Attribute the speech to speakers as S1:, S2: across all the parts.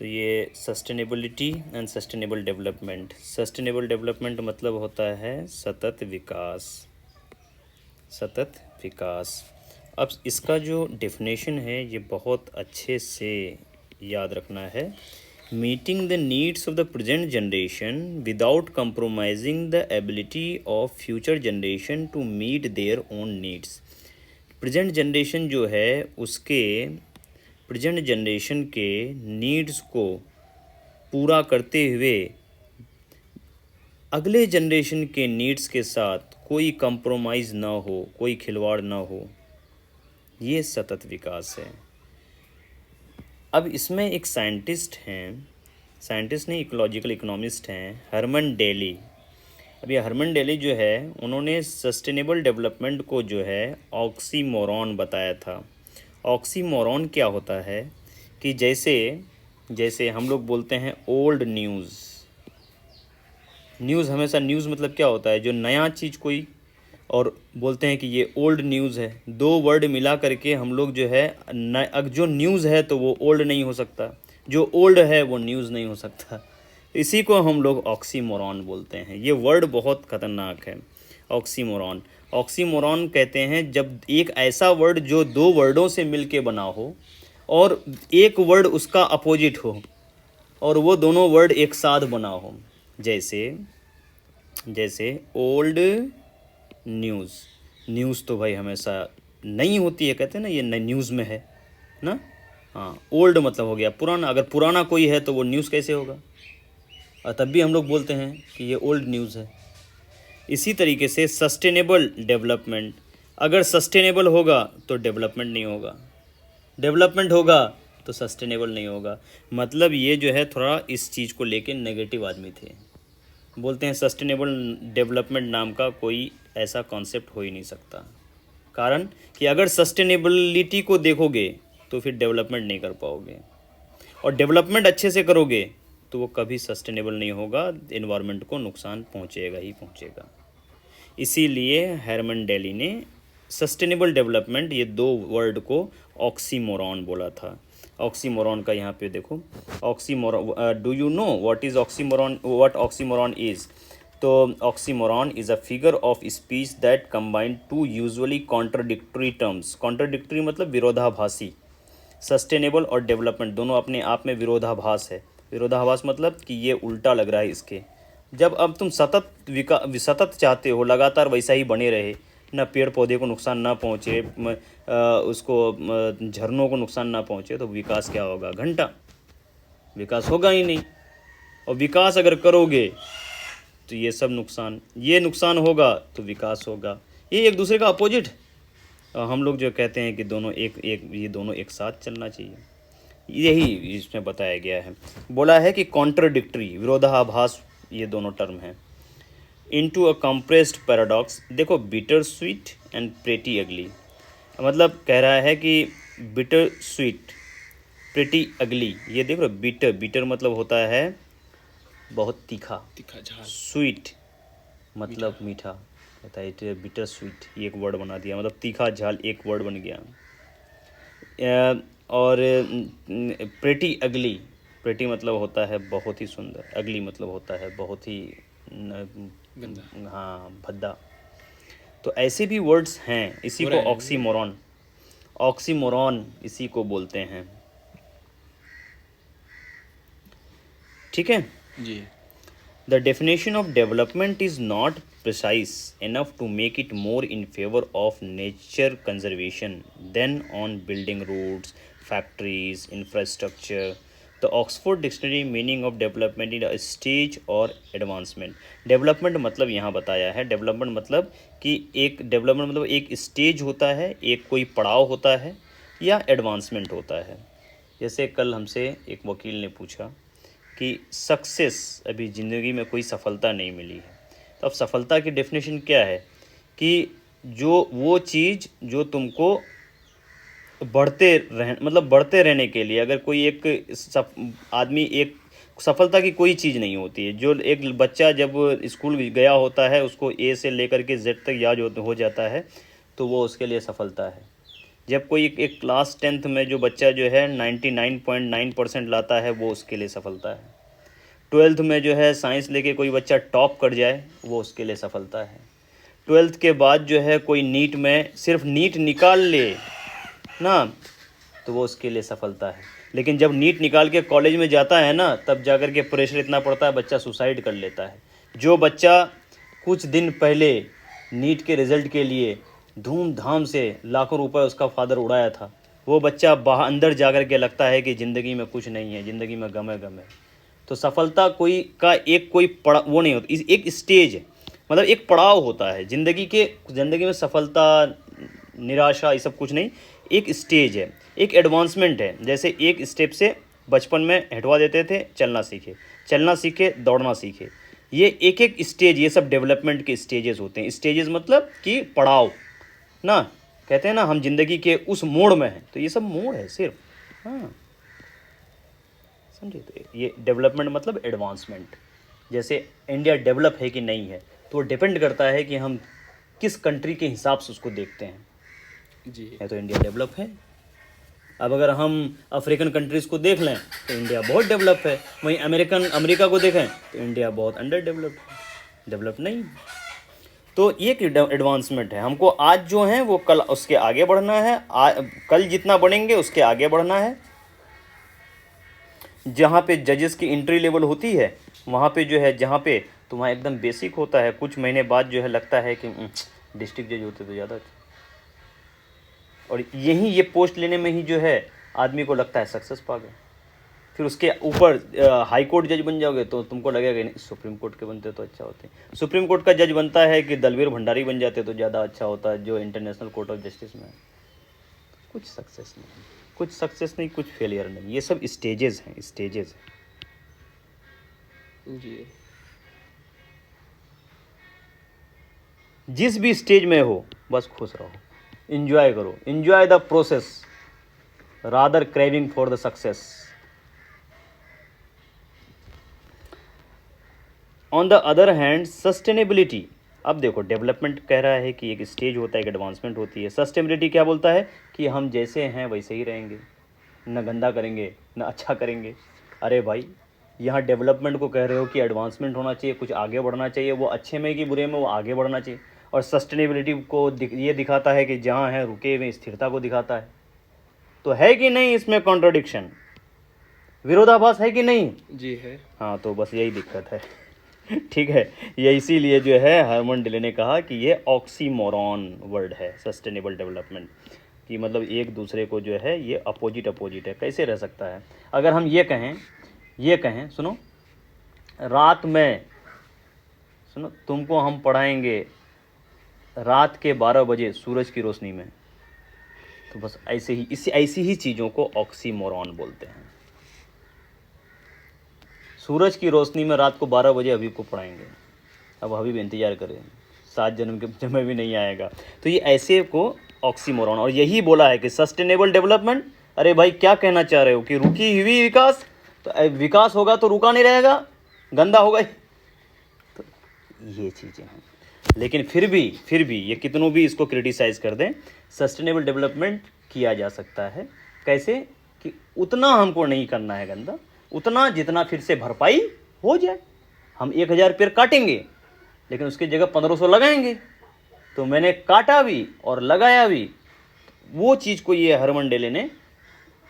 S1: तो ये sustainability and sustainable development. Sustainable development मतलब होता है सतत विकास, सतत विकास। अब इसका जो डेफिनेशन है ये बहुत अच्छे से याद रखना है। Meeting the needs of the present generation without compromising the ability of future generation to meet their own needs. Present generation जो है उसके प्रेजेंट जनरेशन के नीड्स को पूरा करते हुए अगले जनरेशन के नीड्स के साथ कोई कंप्रोमाइज़ ना हो, कोई खिलवाड़ ना हो, ये सतत विकास है। अब इसमें एक साइंटिस्ट हैं, साइंटिस्ट नहीं इकोलॉजिकल इकोनॉमिस्ट हैं, हरमन डेली। अब ये हरमन डेली जो है उन्होंने सस्टेनेबल डेवलपमेंट को जो है ऑक्सीमोरॉन बताया था। ऑक्सीमोरॉन क्या होता है कि जैसे जैसे हम लोग बोलते हैं ओल्ड न्यूज़। न्यूज़ हमेशा न्यूज़ मतलब क्या होता है, जो नया चीज़ कोई, और बोलते हैं कि ये ओल्ड न्यूज़ है। दो वर्ड मिला करके हम लोग जो है जो न्यूज़ है तो वो ओल्ड नहीं हो सकता, जो ओल्ड है वो न्यूज़ नहीं हो सकता। इसी को हम लोग ऑक्सीमोरॉन बोलते हैं। ये वर्ड बहुत ख़तरनाक है, ऑक्सीमोरॉन। ऑक्सीमोरॉन कहते हैं जब एक ऐसा वर्ड जो दो वर्डों से मिलके बना हो और एक वर्ड उसका अपोजिट हो और वो दोनों वर्ड एक साथ बना हो। जैसे जैसे ओल्ड न्यूज़। न्यूज़ तो भाई हमेशा नई होती है, कहते हैं ना ये न्यूज़ में है ना। हाँ, ओल्ड मतलब हो गया पुराना। अगर पुराना कोई है तो वो न्यूज़ कैसे होगा, और तब भी हम लोग बोलते हैं कि ये ओल्ड न्यूज़ है। इसी तरीके से सस्टेनेबल डेवलपमेंट, अगर सस्टेनेबल होगा तो डेवलपमेंट नहीं होगा, डेवलपमेंट होगा तो सस्टेनेबल नहीं होगा। मतलब ये जो है थोड़ा इस चीज़ को लेके नेगेटिव आदमी थे। बोलते हैं सस्टेनेबल डेवलपमेंट नाम का कोई ऐसा कॉन्सेप्ट हो ही नहीं सकता। कारण कि अगर सस्टेनेबिलिटी को देखोगे तो फिर डेवलपमेंट नहीं कर पाओगे, और डेवलपमेंट अच्छे से करोगे तो वो कभी सस्टेनेबल नहीं होगा, इन्वायरमेंट को नुकसान पहुंचेगा ही पहुंचेगा। इसीलिए हरमन डेली ने सस्टेनेबल डेवलपमेंट ये दो वर्ड को ऑक्सीमोरॉन बोला था। ऑक्सीमोरॉन का यहाँ पे देखो, oxymoron, do you know what is oxymoron, what oxymoron is. तो oxymoron is a figure of speech that combine two usually contradictory terms. Contradictory मतलब विरोधाभासी। सस्टेनेबल और डेवलपमेंट दोनों अपने आप में विरोधाभास है। विरोधाभास मतलब कि ये उल्टा लग रहा है इसके। जब अब तुम सतत चाहते हो लगातार वैसा ही बने रहे, ना पेड़ पौधे को नुकसान ना पहुँचे, झरनों को नुकसान ना पहुँचे, तो विकास क्या होगा, घंटा विकास होगा ही नहीं। और विकास अगर करोगे तो ये सब नुकसान, ये नुकसान होगा तो विकास होगा। ये एक दूसरे का अपोजिट। हम लोग जो कहते हैं कि दोनों ये दोनों एक साथ चलना चाहिए, यही इसमें बताया गया है। बोला है कि कॉन्ट्रडिक्टरी, विरोधाभास, ये दोनों टर्म हैं। इनटू अ कंप्रेस्ड पैराडॉक्स, देखो बिटर स्वीट एंड प्रेटी अगली, मतलब कह रहा है कि बिटर स्वीट, प्रेटी अगली। ये देखो बिटर, बिटर मतलब होता है बहुत तीखा,
S2: तीखा झाल।
S1: स्वीट मतलब मीठा होता है, बिटर स्वीट ये एक वर्ड बना दिया, मतलब तीखा झाल एक वर्ड बन गया। और प्रेटी अगली, प्रेटी मतलब होता है बहुत ही सुंदर, अगली मतलब होता है बहुत ही
S2: गंदा।
S1: हाँ भद्दा। तो ऐसे भी वर्ड्स हैं, इसी को ऑक्सीमोरॉन, ऑक्सीमोरॉन इसी को बोलते हैं। ठीक है
S2: जी।
S1: The definition of development is not precise enough to make it more in favor of nature conservation than on building roads, factories, infrastructure. The Oxford Dictionary meaning of development is a stage or advancement. Development मतलब यहाँ बताया है, development मतलब कि एक development मतलब एक stage होता है, एक कोई पड़ाव होता है या advancement होता है। जैसे कल हमसे एक वकील ने पूछा कि सक्सेस, अभी ज़िंदगी में कोई सफलता नहीं मिली है, तो अब सफलता की डेफिनेशन क्या है कि जो वो चीज़ जो तुमको बढ़ते रहने के लिए, अगर कोई आदमी, एक सफलता की कोई चीज़ नहीं होती है। जो एक बच्चा जब स्कूल गया होता है उसको ए से लेकर के जेड तक याद हो जाता है तो वो उसके लिए सफलता है। जब कोई एक क्लास 10th में जो बच्चा जो है 99.9% लाता है वो उसके लिए सफलता है। 12th में जो है साइंस लेके कोई बच्चा टॉप कर जाए वो उसके लिए सफलता है। 12th के बाद जो है कोई नीट में सिर्फ नीट निकाल ले ना तो वो उसके लिए सफलता है। लेकिन जब नीट निकाल के कॉलेज में जाता है ना तब जाकर के प्रेशर इतना पड़ता है बच्चा सुसाइड कर लेता है। जो बच्चा कुछ दिन पहले नीट के रिज़ल्ट के लिए धूमधाम से लाखों रुपए उसका फादर उड़ाया था वो बच्चा बाहर अंदर जाकर के लगता है कि ज़िंदगी में कुछ नहीं है, ज़िंदगी में गम है गम है। तो सफलता कोई का एक कोई पड़ा वो नहीं होती, एक स्टेज है, मतलब एक पड़ाव होता है ज़िंदगी में सफलता निराशा ये सब कुछ नहीं, एक स्टेज है, एक एडवांसमेंट है। जैसे एक स्टेप से बचपन में हटवा देते थे, चलना सीखे दौड़ना सीखे, ये एक एक स्टेज, ये सब डेवलपमेंट के स्टेजेस होते हैं। स्टेजेस मतलब कि पड़ाव ना, कहते हैं ना हम जिंदगी के उस मोड़ में हैं, तो ये सब मोड़ है सिर्फ। हाँ समझे, तो ये डेवलपमेंट मतलब एडवांसमेंट। जैसे इंडिया डेवलप है कि नहीं है तो वो डिपेंड करता है कि हम किस कंट्री के हिसाब से उसको देखते हैं
S2: जी।
S1: है तो इंडिया डेवलप है। अब अगर हम अफ्रीकन कंट्रीज़ को देख लें तो इंडिया बहुत डेवलप है, वहीं अमेरिका को देखें तो इंडिया बहुत अंडर डेवलप है, डेवलप नहीं। तो ये एडवांसमेंट है। हमको आज जो है वो कल उसके आगे बढ़ना है, कल जितना बढ़ेंगे उसके आगे बढ़ना है। जहाँ पे जजेस की एंट्री लेवल होती है वहाँ पे जो है, जहाँ पे तुम्हारा एकदम बेसिक होता है, कुछ महीने बाद जो है लगता है कि डिस्ट्रिक्ट जज होते तो ज़्यादा अच्छा। और यही ये पोस्ट लेने में ही जो है आदमी को लगता है सक्सेस पा गया। फिर उसके ऊपर हाई कोर्ट जज बन जाओगे तो तुमको लगेगा कि नहीं सुप्रीम कोर्ट के बनते तो अच्छा होते। सुप्रीम कोर्ट का जज बनता है कि दलवीर भंडारी बन जाते तो ज़्यादा अच्छा होता, जो इंटरनेशनल कोर्ट ऑफ जस्टिस में है। कुछ सक्सेस नहीं, कुछ फेलियर नहीं, ये सब स्टेजेस हैं, स्टेजेस हैं।
S2: जी।
S1: जिस भी स्टेज में हो बस खुश रहो, इंजॉय करो, enjoy the process rather craving for the success. On the other hand sustainability, अब देखो डेवलपमेंट कह रहा है कि एक स्टेज होता है, एक एडवांसमेंट होती है। सस्टेनेबिलिटी क्या बोलता है कि हम जैसे हैं वैसे ही रहेंगे, न गंदा करेंगे न अच्छा करेंगे। अरे भाई यहाँ डेवलपमेंट को कह रहे हो कि एडवांसमेंट होना चाहिए, कुछ आगे बढ़ना चाहिए, वो अच्छे में कि बुरे में वो आगे बढ़ना चाहिए। और सस्टेनेबिलिटी को ये दिखाता है कि जहाँ है रुके हुए स्थिरता को दिखाता है। तो है कि नहीं इसमें कॉन्ट्रडिक्शन, विरोधाभास है कि नहीं?
S2: जी है।
S1: हाँ तो बस यही दिक्कत है ठीक है, ये इसीलिए जो है हरमन डिले ने कहा कि ये ऑक्सीमोरॉन वर्ड है सस्टेनेबल डेवलपमेंट, कि मतलब एक दूसरे को जो है ये अपोजिट है। कैसे रह सकता है? अगर हम ये कहें सुनो, रात में सुनो तुमको हम पढ़ाएंगे रात के 12 बजे सूरज की रोशनी में, तो बस ऐसी ही चीज़ों को ऑक्सीमोरॉन बोलते हैं। सूरज की रोशनी में रात को 12 बजे अभी को पढ़ाएंगे, अब अभी भी इंतज़ार करें, 7 जन्म के समय भी नहीं आएगा। तो ये ऐसे को ऑक्सीमोरॉन, और यही बोला है कि सस्टेनेबल डेवलपमेंट। अरे भाई क्या कहना चाह रहे हो कि रुकी हुई विकास? तो विकास होगा तो रुका नहीं रहेगा, गंदा होगा। तो ये चीज़ें हैं। लेकिन फिर भी ये कितनों भी इसको क्रिटिसाइज़ कर दें, सस्टेनेबल डेवलपमेंट किया जा सकता है। कैसे? कि उतना हमको नहीं करना है गंदा, उतना जितना फिर से भरपाई हो जाए। हम 1000 पेड़ काटेंगे लेकिन उसकी जगह 1500 लगाएंगे। तो मैंने काटा भी और लगाया भी, वो चीज़ को ये हरमन डेले ने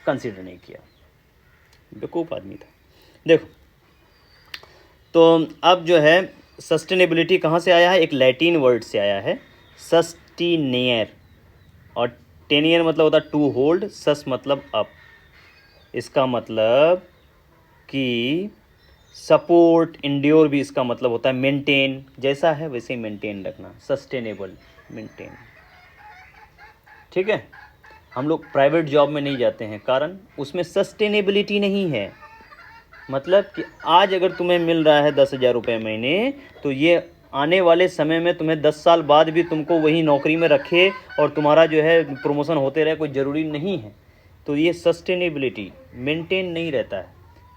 S1: कंसिडर नहीं किया, बेवकूफ़ आदमी था। देखो तो अब जो है सस्टेनेबिलिटी कहाँ से आया है? एक लैटिन वर्ड से आया है, सस्टिनेयर, और टेनियर मतलब होता है टू होल्ड, सस मतलब अप। इसका मतलब कि सपोर्ट, इंड्योर भी इसका मतलब होता है मेंटेन, जैसा है वैसे ही मेंटेन रखना, सस्टेनेबल मेंटेन। ठीक है, हम लोग प्राइवेट जॉब में नहीं जाते हैं, कारण उसमें सस्टेनेबिलिटी नहीं है। मतलब कि आज अगर तुम्हें मिल रहा है 10,000 रुपये महीने, तो ये आने वाले समय में तुम्हें 10 साल बाद भी तुमको वही नौकरी में रखे और तुम्हारा जो है प्रमोशन होते रहे, कोई ज़रूरी नहीं है। तो ये सस्टेनेबिलिटी मेंटेन नहीं रहता है।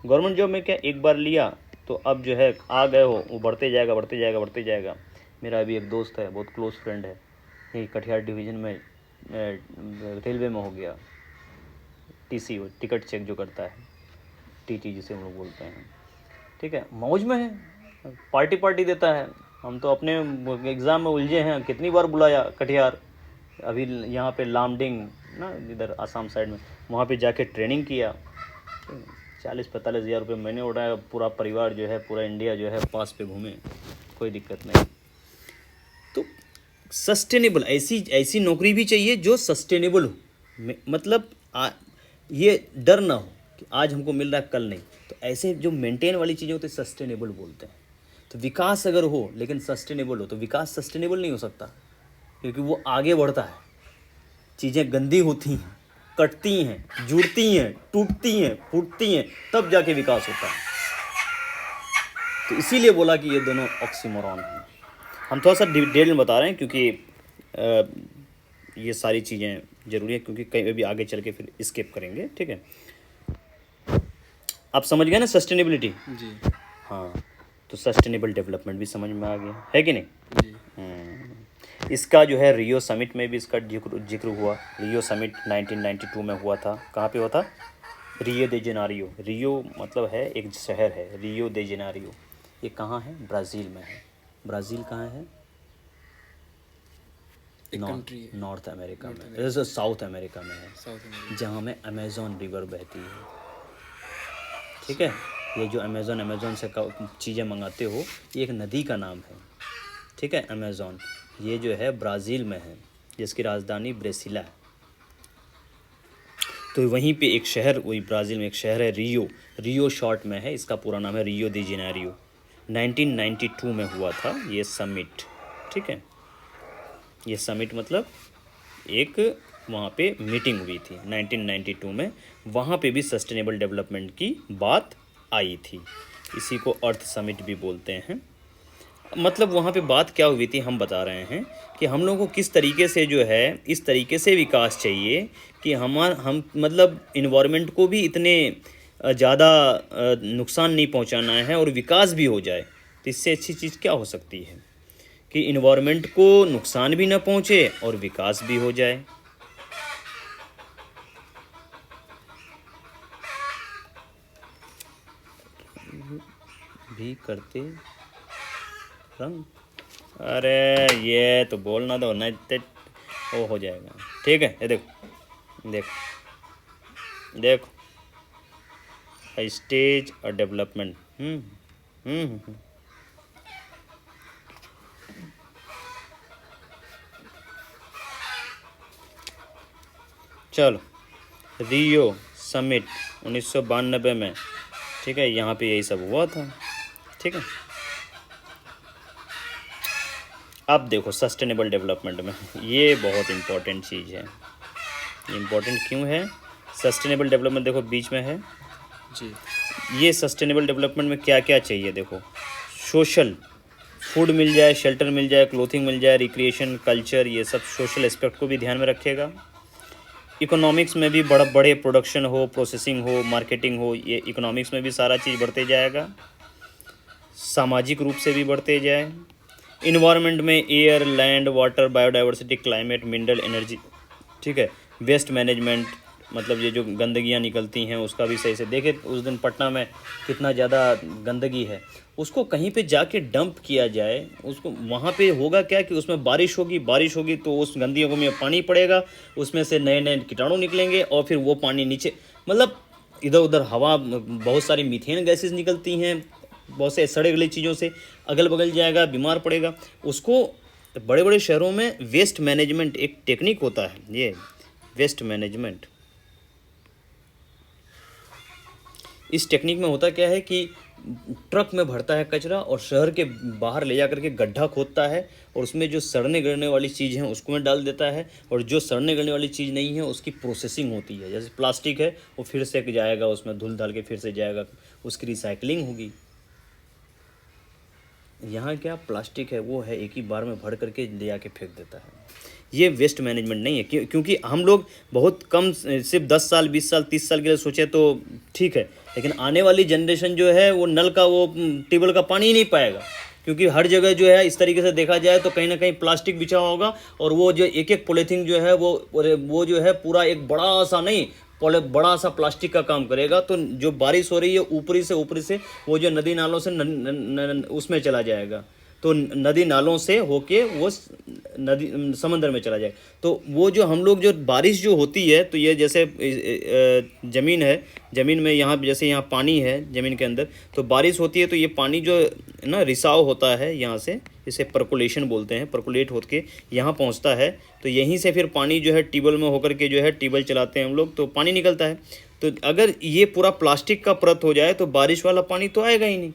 S1: गवर्नमेंट जॉब में क्या एक बार लिया तो अब जो है आ गए हो, वो बढ़ते जाएगा। मेरा अभी एक दोस्त है, बहुत क्लोज फ्रेंड है, यही कटिहार डिवीज़न में रेलवे में हो गया, टीसी टिकट चेक जो करता है, टीटी जिसे हम लोग बोलते हैं, ठीक है, मौज में है, पार्टी देता है। हम तो अपने एग्ज़ाम में उलझे हैं, कितनी बार बुलाया कटिहार, अभी यहाँ पे लामडिंग ना, इधर आसाम साइड में, वहाँ पे जाके ट्रेनिंग किया, 40-45 हज़ार रुपये महीने उड़ाया, पूरा परिवार जो है, पूरा इंडिया जो है पास पे घूमे, कोई दिक्कत नहीं। तो सस्टेनेबल ऐसी नौकरी भी चाहिए जो सस्टेनेबल हो, मतलब ये डर ना हो कि आज हमको मिल रहा है कल नहीं। तो ऐसे जो मेंटेन वाली चीज़ें होती है सस्टेनेबल बोलते हैं। तो विकास अगर हो लेकिन सस्टेनेबल हो, तो विकास सस्टेनेबल नहीं हो सकता, क्योंकि वो आगे बढ़ता है, चीज़ें गंदी होती हैं, कटती हैं, जुड़ती हैं, टूटती हैं, फूटती हैं, तब जाके विकास होता है। तो इसीलिए बोला कि ये दोनों ऑक्सीमोरॉन हैं। हम थोड़ा सा डिटेल में बता रहे हैं क्योंकि ये सारी चीज़ें ज़रूरी है, क्योंकि कहीं भी आगे चल के फिर स्किप करेंगे, ठीक है। आप समझ गए ना सस्टेनेबिलिटी
S2: जी।
S1: हाँ, तो सस्टेनेबल डेवलपमेंट भी समझ में आ गया है कि नहीं।
S2: जी।
S1: इसका जो है रियो समिट में भी इसका जिक्र हुआ। रियो समिट 1992 में हुआ था। कहाँ पे हुआ था? रियो दे जेनेरियो। रियो मतलब है एक शहर है, रियो दे जेनेरियो। ये कहाँ है? ब्राज़ील में है। ब्राज़ील कहाँ है? नॉर्थ अमेरिका में, साउथ अमेरिका में है, जहाँ में अमेज़न रिवर बहती है, ठीक है। ये जो अमेज़न से चीज़ें मंगाते हो, ये एक नदी का नाम है, ठीक है, अमेज़न। ये जो है ब्राज़ील में है, जिसकी राजधानी ब्रेसिला है। तो वहीं पे एक शहर, वही ब्राज़ील में एक शहर है रियो शॉर्ट में है, इसका पूरा नाम है रियो दी जेनेरियो। 1992 में हुआ था ये समिट, ठीक है। ये समिट मतलब एक वहाँ पे मीटिंग हुई थी 1992 में, वहाँ पे भी सस्टेनेबल डेवलपमेंट की बात आई थी। इसी को अर्थ समिट भी बोलते हैं। मतलब वहाँ पे बात क्या हुई थी, हम बता रहे हैं कि हम लोगों को किस तरीके से जो है, इस तरीके से विकास चाहिए कि हम मतलब इन्वायरमेंट को भी इतने ज़्यादा नुकसान नहीं पहुँचाना है और विकास भी हो जाए। तो इससे अच्छी चीज़ क्या हो सकती है कि इन्वायरमेंट को नुकसान भी ना पहुँचे और विकास भी हो जाए। भी करते रंग, अरे ये तो बोलना दो ना, वो हो जाएगा, ठीक है। ये देखो स्टेज और डेवलपमेंट। चलो, रियो समिट 1992 में, ठीक है, यहाँ पे यही सब हुआ था, ठीक है। अब देखो सस्टेनेबल डेवलपमेंट में ये बहुत इम्पोर्टेंट चीज़ है। इम्पोर्टेंट क्यों है? सस्टेनेबल डेवलपमेंट देखो बीच में है
S2: जी।
S1: ये सस्टेनेबल डेवलपमेंट में क्या क्या चाहिए? देखो, सोशल, फूड मिल जाए, शेल्टर मिल जाए, क्लोथिंग मिल जाए, रिक्रिएशन, कल्चर, ये सब सोशल एस्पेक्ट को भी ध्यान में रखेगा। इकोनॉमिक्स में भी बड़े प्रोडक्शन हो, प्रोसेसिंग हो, मार्केटिंग हो, ये इकोनॉमिक्स में भी सारा चीज़ बढ़ते जाएगा। सामाजिक रूप से भी बढ़ते जाए। इन्वायरमेंट में air, land, water, biodiversity, climate, mineral, energy, ठीक है। वेस्ट मैनेजमेंट, मतलब ये जो गंदगियाँ निकलती हैं उसका भी सही से देखे। उस दिन पटना में कितना ज़्यादा गंदगी है, उसको कहीं पे जाके डंप किया जाए। उसको वहाँ पे होगा क्या कि उसमें बारिश होगी तो उस गंदगियों में पानी पड़ेगा, उसमें से नए नए कीटाणु निकलेंगे और फिर वो पानी नीचे, मतलब इधर उधर हवा, बहुत सारी मीथेन गैसेस निकलती हैं, बहुत से सड़े गले चीज़ों से अगल बगल जाएगा, बीमार पड़ेगा। उसको बड़े बड़े शहरों में वेस्ट मैनेजमेंट एक टेक्निक होता है, ये वेस्ट मैनेजमेंट। इस टेक्निक में होता क्या है कि ट्रक में भरता है कचरा और शहर के बाहर ले जा करके गड्ढा खोदता है और उसमें जो सड़ने गलने वाली चीज़ है उसको में डाल देता है, और जो सड़ने गलने वाली चीज़ नहीं है उसकी प्रोसेसिंग होती है। जैसे प्लास्टिक है वो फिर से जाएगा, उसमें धुल धाल के फिर से जाएगा, उसकी रिसाइकलिंग होगी। यहाँ क्या प्लास्टिक है वो है एक ही बार में भर करके ले आके फेंक देता है। ये वेस्ट मैनेजमेंट नहीं है, क्योंकि हम लोग बहुत कम, सिर्फ 10 साल 20 साल 30 साल के लिए सोचे तो ठीक है, लेकिन आने वाली जनरेशन जो है वो नल का, वो ट्यूबवेल का पानी ही नहीं पाएगा, क्योंकि हर जगह जो है इस तरीके से देखा जाए तो कहीं ना कहीं प्लास्टिक बिछा हुआ होगा, और वो जो एक एक पॉलीथीन जो है वो जो है पूरा एक बड़ा सा नहीं, बड़ा सा प्लास्टिक का काम करेगा। तो जो बारिश हो रही है ऊपरी से वो जो नदी नालों से उसमें चला जाएगा, तो नदी नालों से होके वो नदी समंदर में चला जाए। तो वो जो हम लोग जो बारिश जो होती है, तो ये जैसे ज़मीन है, ज़मीन में यहाँ जैसे यहाँ पानी है ज़मीन के अंदर, तो बारिश होती है तो ये पानी जो ना रिसाव होता है यहाँ से, इसे परकोलेशन बोलते हैं, परकोलेट होकर यहाँ पहुँचता है। तो यहीं से फिर पानी जो है ट्यूबवेल में होकर के जो है ट्यूबवेल चलाते हैं हम लोग, तो पानी निकलता है। तो अगर ये पूरा प्लास्टिक का परत हो जाए तो बारिश वाला पानी तो आएगा ही नहीं।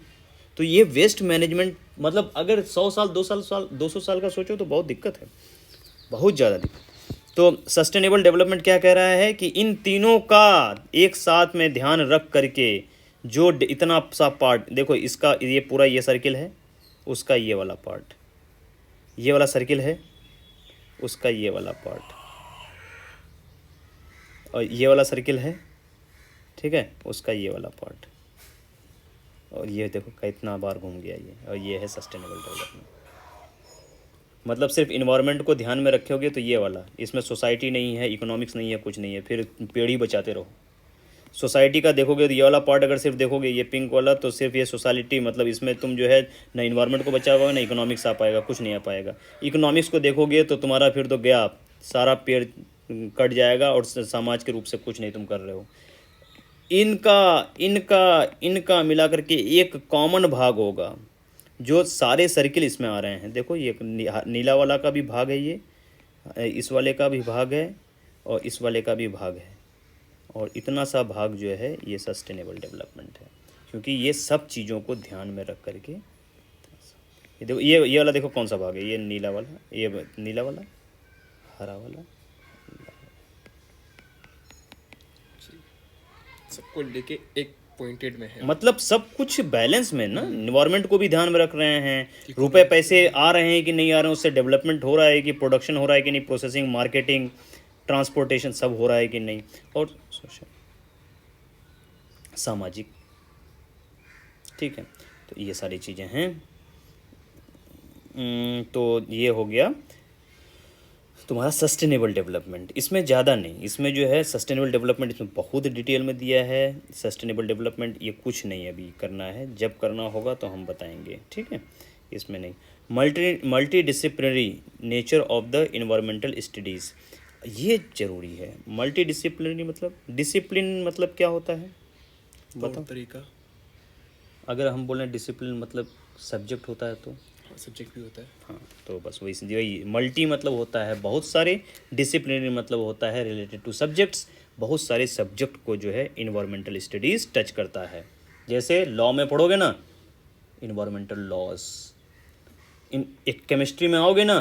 S1: तो ये वेस्ट मैनेजमेंट, मतलब अगर 100 साल 200 साल का सोचो तो बहुत दिक्कत है, बहुत ज़्यादा दिक्कत। तो सस्टेनेबल डेवलपमेंट क्या कह रहा है कि इन तीनों का एक साथ में ध्यान रख करके जो इतना सा पार्ट देखो, इसका ये पूरा ये सर्किल है, उसका ये वाला पार्ट, ये वाला सर्किल है, उसका ये वाला पार्ट, और ये वाला सर्किल है, ठीक है, उसका ये वाला पार्ट, और ये देखो कितना बार घूम गया ये, और ये है सस्टेनेबल डेवलपमेंट। मतलब सिर्फ इन्वायरमेंट को ध्यान में रखोगे तो ये वाला, इसमें सोसाइटी नहीं है, इकोनॉमिक्स नहीं है, कुछ नहीं है, फिर पेड़ ही बचाते रहो। सोसाइटी का देखोगे तो ये वाला पार्ट अगर सिर्फ देखोगे, ये पिंक वाला, तो सिर्फ ये सोसाइटी, मतलब इसमें तुम जो है ना इन्वायरमेंट को बचा पाओगे ना इकोनॉमिक्स आ पाएगा, कुछ नहीं आ पाएगा। इकोनॉमिक्स को देखोगे तो तुम्हारा फिर तो गया, सारा पेड़ कट जाएगा और समाज के रूप से कुछ नहीं तुम कर रहे हो। इनका मिला करके एक कॉमन भाग होगा, जो सारे सर्किल इसमें आ रहे हैं। देखो ये नीला वाला का भी भाग है, ये इस वाले का भी भाग है, और इस वाले का भी भाग है, और इतना सा भाग जो है ये सस्टेनेबल डेवलपमेंट है। क्योंकि ये सब चीज़ों को ध्यान में रख करके, ये देखो ये वाला देखो कौन सा भाग है, ये नीला वाला, ये नीला वाला, हरा वाला,
S2: सबको लेके एक पॉइंटेड में है,
S1: मतलब सब कुछ बैलेंस में ना। इन्वायरमेंट को भी ध्यान में रख रहे हैं, रुपए पैसे आ रहे हैं कि नहीं आ रहे हैं, उससे डेवलपमेंट हो रहा है कि प्रोडक्शन हो रहा है कि नहीं, प्रोसेसिंग, मार्केटिंग, ट्रांसपोर्टेशन सब हो रहा है कि नहीं, और सोशल सामाजिक, ठीक है। तो ये सारी चीज़ें हैं। तो ये हो गया तुम्हारा सस्टेनेबल डेवलपमेंट। इसमें ज़्यादा नहीं, इसमें जो है सस्टेनेबल डेवलपमेंट इसमें बहुत डिटेल में दिया है। सस्टेनेबल डेवलपमेंट ये कुछ नहीं अभी करना है, जब करना होगा तो हम बताएंगे, ठीक है, इसमें नहीं। Multi disciplinary nature of the environmental studies, ये ज़रूरी है। मल्टी डिसिप्लिनरी मतलब, डिसिप्लिन मतलब क्या होता है बताओ
S2: तरीका।
S1: अगर हम बोलें डिसिप्लिन मतलब सब्जेक्ट होता है तो
S2: सब्जेक्ट भी होता है,
S1: हाँ, तो बस वही मल्टी मतलब होता है बहुत सारे, डिसिप्लिनरी मतलब होता है रिलेटेड टू सब्जेक्ट्स, बहुत सारे सब्जेक्ट को जो है इन्वायरमेंटल स्टडीज़ टच करता है। जैसे लॉ में पढ़ोगे ना, इन्वायरमेंटल लॉज, एक केमिस्ट्री में आओगे ना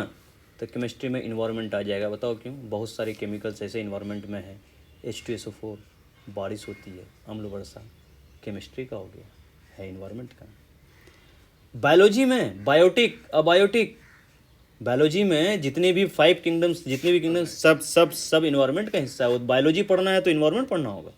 S1: तो केमिस्ट्री में इन्वायरमेंट आ जाएगा। बताओ क्यों? बहुत सारे केमिकल्स ऐसे इन्वायरमेंट में है। H2SO4, बारिश होती है, अम्ल वर्षा, केमिस्ट्री का हो गया, है इन्वायरमेंट का। बायोलॉजी में बायोटिक, अबायोटिक, बायोलॉजी में जितने भी 5 किंगडम्स, जितने भी किंगडम्स, सब इन्वायरमेंट का हिस्सा है। वो बायोलॉजी पढ़ना है तो इन्वायरमेंट पढ़ना होगा।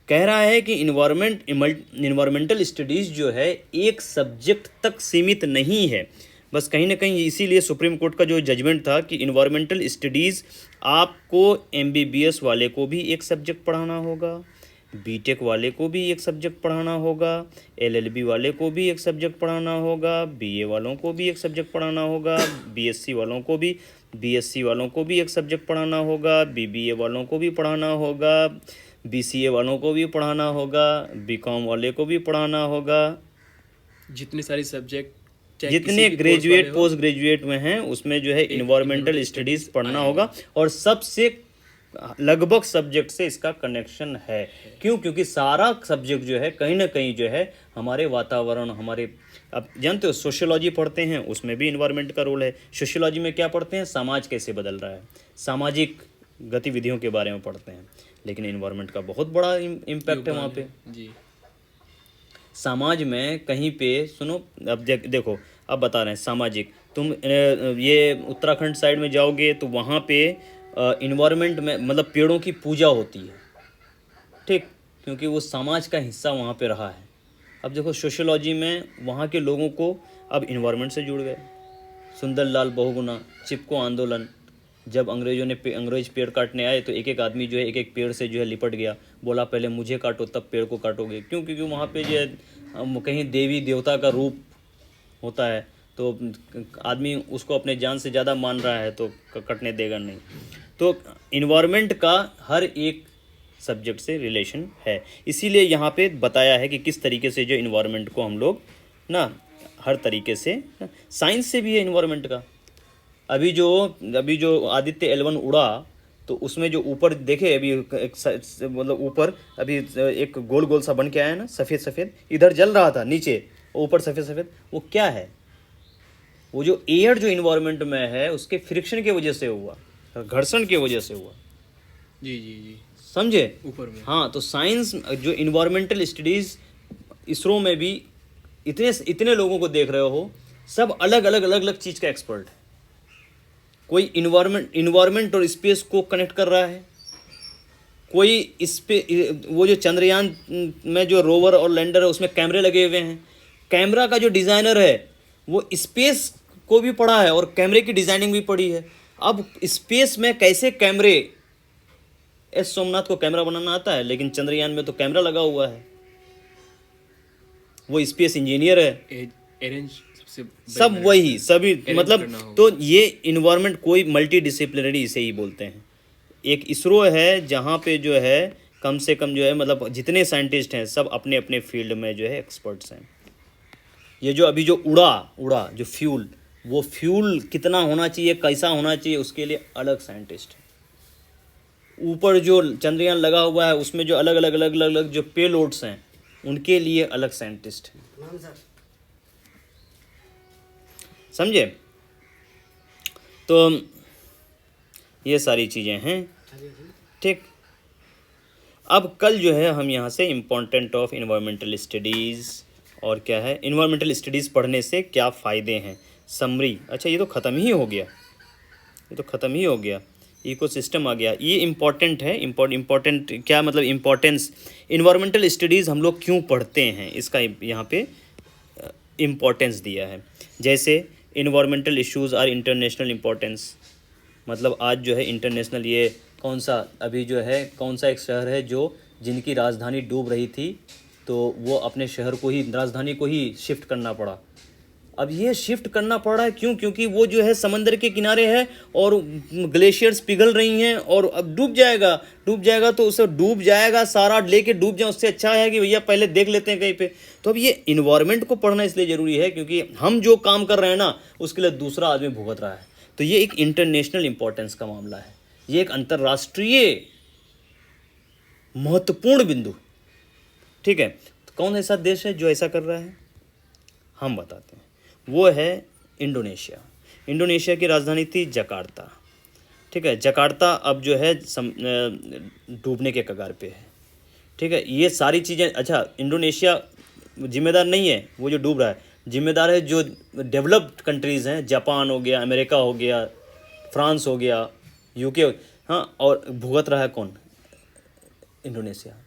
S1: कह रहा है कि इन्वायरमेंटल स्टडीज़ जो है एक सब्जेक्ट तक सीमित नहीं है। बस कहीं ना कहीं इसीलिए सुप्रीम कोर्ट का जो जजमेंट था कि इन्वायरमेंटल स्टडीज़ आपको MBBS वाले को भी एक सब्जेक्ट पढ़ाना होगा, BTech वाले को भी एक सब्जेक्ट पढ़ाना होगा, LLB वाले को भी एक सब्जेक्ट पढ़ाना होगा, BA वालों को भी एक सब्जेक्ट पढ़ाना होगा, BSc वालों को भी, BSc वालों को भी एक सब्जेक्ट पढ़ाना होगा, BBA वालों को भी पढ़ाना होगा, BCA वालों को भी पढ़ाना होगा, BCom वाले को भी पढ़ाना होगा।
S2: जितने सारे सब्जेक्ट,
S1: जितने ग्रेजुएट पोस्ट ग्रेजुएट में हैं उसमें जो है इन्वायरमेंटल स्टडीज़ पढ़ना होगा। और सबसे लगभग सब्जेक्ट से इसका कनेक्शन है। क्यों? क्योंकि सारा सब्जेक्ट जो है कहीं ना कहीं जो है हमारे वातावरण, हमारे, अब जानते हो सोशियोलॉजी पढ़ते हैं उसमें भी इन्वायरमेंट का रोल है। सोशियोलॉजी में क्या पढ़ते हैं? समाज कैसे बदल रहा है, सामाजिक गतिविधियों के बारे में पढ़ते हैं। लेकिन इन्वायरमेंट का बहुत बड़ा इम्पैक्ट है वहाँ पे
S2: जी।
S1: समाज में कहीं पे सुनो, अब देखो अब बता रहे हैं सामाजिक, तुम ये उत्तराखंड साइड में जाओगे तो वहाँ पे इन्वायरमेंट में मतलब पेड़ों की पूजा होती है, ठीक, क्योंकि वो समाज का हिस्सा वहाँ पे रहा है। अब देखो सोशियोलॉजी में वहाँ के लोगों को अब इन्वायरमेंट से जुड़ गए। सुंदरलाल बहुगुणा, चिपको आंदोलन, जब अंग्रेज पेड़ काटने आए तो एक एक आदमी जो है एक एक पेड़ से जो है लिपट गया, बोला पहले मुझे काटो तब पेड़ को काटोगे। क्यों? क्योंकि वहाँ पे जो है कहीं देवी देवता का रूप होता है, तो आदमी उसको अपने जान से ज़्यादा मान रहा है तो कटने देगा नहीं। तो इन्वायरमेंट का हर एक सब्जेक्ट से रिलेशन है, इसीलिए यहाँ पे बताया है कि किस तरीके से जो इन्वायरमेंट को हम लोग ना हर तरीके से, साइंस से भी है इन्वायरमेंट का। अभी जो आदित्य L1 उड़ा तो उसमें जो ऊपर देखे अभी मतलब ऊपर अभी एक गोल गोल सा बन के आया ना, सफ़ेद सफ़ेद, इधर जल रहा था नीचे, ऊपर सफ़ेद सफ़ेद, वो क्या है? वो जो एयर जो इन्वायरमेंट में है उसके फ्रिक्शन की वजह से हुआ, घर्षण की वजह से हुआ।
S2: जी जी जी,
S1: समझे?
S2: ऊपर में।
S1: हाँ, तो साइंस जो इन्वायरमेंटल स्टडीज़, इसरो में भी इतने लोगों को देख रहे हो, सब अलग अलग चीज़ का एक्सपर्ट है। कोई इन्वायरमेंट और स्पेस को कनेक्ट कर रहा है, कोई वो जो चंद्रयान में जो रोवर और लैंडर है उसमें कैमरे लगे हुए हैं, कैमरा का जो डिज़ाइनर है वो स्पेस को भी पढ़ा है और कैमरे की डिज़ाइनिंग भी पढ़ी है। अब स्पेस में कैसे कैमरे, एस सोमनाथ को कैमरा बनाना आता है, लेकिन चंद्रयान में तो कैमरा लगा हुआ है, वो स्पेस इंजीनियर है।
S2: अरेंज
S1: सब वही सभी मतलब, तो ये इन्वायरमेंट कोई मल्टी डिसिप्लिनरी इसे ही बोलते हैं। एक इसरो है जहाँ पे जो है कम से कम जो है मतलब जितने साइंटिस्ट हैं सब अपने अपने फील्ड में जो है एक्सपर्ट्स हैं। ये जो अभी जो उड़ा जो फ्यूल, वो फ्यूल कितना होना चाहिए, कैसा होना चाहिए, उसके लिए अलग साइंटिस्ट है। ऊपर जो चंद्रयान लगा हुआ है उसमें जो अलग अलग जो पेलोड्स हैं उनके लिए अलग साइंटिस्ट हैं। समझे? तो ये सारी चीज़ें हैं, ठीक। अब कल जो है हम यहाँ से इम्पोर्टेंट ऑफ इन्वायरमेंटल स्टडीज़ और क्या है, इन्वायरमेंटल स्टडीज़ पढ़ने से क्या फ़ायदे हैं, समरी। अच्छा, ये तो ख़त्म ही हो गया, इकोसिस्टम आ गया। ये इम्पॉर्टेंट है, इम्पॉर्टेंट क्या मतलब इम्पोर्टेंस, इन्वायरमेंटल स्टडीज़ हम लोग क्यों पढ़ते हैं इसका यहाँ पे इम्पोर्टेंस दिया है। जैसे environmental issues are international importance, मतलब आज जो है इंटरनेशनल, ये कौन सा अभी जो है कौन सा एक शहर है जो जिनकी राजधानी डूब रही थी तो वो अपने शहर को ही, राजधानी को ही शिफ्ट करना पड़ा। अब ये शिफ्ट करना पड़ रहा है क्यों? क्योंकि वो जो है समंदर के किनारे है और ग्लेशियर्स पिघल रही हैं और अब डूब जाएगा तो उसे डूब जाएगा, सारा लेके डूब जाए, उससे अच्छा है कि भैया पहले देख लेते हैं कहीं पे। तो अब ये इन्वायरमेंट को पढ़ना इसलिए ज़रूरी है क्योंकि हम जो काम कर रहे हैं ना उसके लिए दूसरा आदमी भुगत रहा है। तो ये एक इंटरनेशनल इम्पोर्टेंस का मामला है, ये एक अंतर्राष्ट्रीय महत्वपूर्ण बिंदु, ठीक है। तो कौन ऐसा देश है जो ऐसा कर रहा है, हम बताते हैं। वो है इंडोनेशिया। इंडोनेशिया की राजधानी थी जकार्ता, ठीक है। जकार्ता अब जो है डूबने के कगार पे है, ठीक है। ये सारी चीज़ें, अच्छा इंडोनेशिया जिम्मेदार नहीं है वो जो डूब रहा है, जिम्मेदार है जो डेवलप्ड कंट्रीज़ हैं, जापान हो गया, अमेरिका हो गया, फ्रांस हो गया, यूके, हाँ। और भुगत रहा है कौन? इंडोनेशिया।